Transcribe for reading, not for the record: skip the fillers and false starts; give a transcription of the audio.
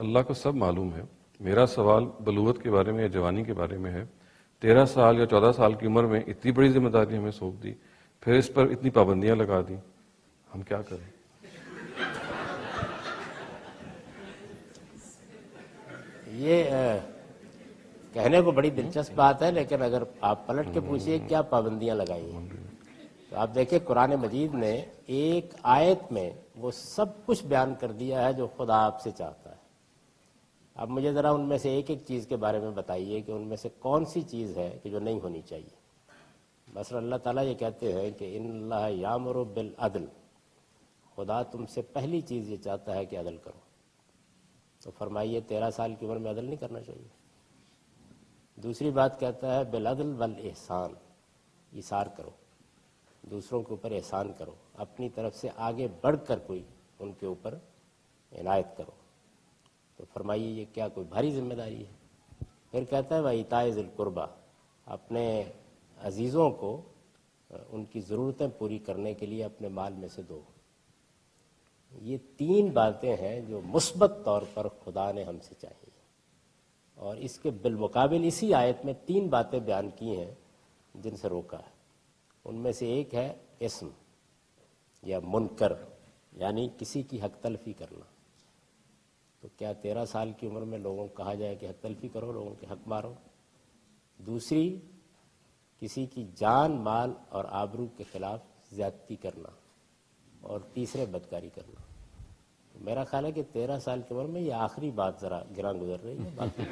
اللہ کو سب معلوم ہے. میرا سوال بلوغت کے بارے میں یا جوانی کے بارے میں ہے. 13 سال یا 14 سال کی عمر میں اتنی بڑی ذمہ داری ہمیں سونپ دی، پھر اس پر اتنی پابندیاں لگا دیں، ہم کیا کریں؟ یہ کہنے کو بڑی دلچسپ بات ہے، لیکن اگر آپ پلٹ کے پوچھئے کیا پابندیاں لگائی ہیں، تو آپ دیکھیں قرآن مجید نے ایک آیت میں وہ سب کچھ بیان کر دیا ہے جو خدا آپ سے چاہتا ہے. اب مجھے ذرا ان میں سے ایک ایک چیز کے بارے میں بتائیے کہ ان میں سے کون سی چیز ہے کہ جو نہیں ہونی چاہیے. مثلا اللہ تعالیٰ یہ کہتے ہیں کہ ان اللہ یامر بالعدل، خدا تم سے پہلی چیز یہ چاہتا ہے کہ عدل کرو. تو فرمائیے 13 سال کی عمر میں عدل نہیں کرنا چاہیے. دوسری بات کہتا ہے بالعدل والاحسان، ایثار کرو، دوسروں کے اوپر احسان کرو، اپنی طرف سے آگے بڑھ کر کوئی ان کے اوپر عنایت کرو. تو فرمائیے یہ کیا کوئی بھاری ذمہ داری ہے؟ پھر کہتا ہے وَإِيتَاءِ ذِي الْقُرْبَىٰ، اپنے عزیزوں کو ان کی ضرورتیں پوری کرنے کے لیے اپنے مال میں سے دو. یہ 3 باتیں ہیں جو مثبت طور پر خدا نے ہم سے چاہی، اور اس کے بالمقابل اسی آیت میں 3 باتیں بیان کی ہیں جن سے روکا ہے. ان میں سے ایک ہے اسم یا منکر، یعنی کسی کی حق تلفی کرنا. تو کیا 13 سال کی عمر میں لوگوں کو کہا جائے کہ حق تلفی کرو، لوگوں کے حق مارو؟ دوسری، کسی کی جان، مال اور آبرو کے خلاف زیادتی کرنا. اور تیسرے، بدکاری کرنا. میرا خیال ہے کہ 13 سال کی عمر میں یہ آخری بات ذرا گراں گزر رہی ہے. باقی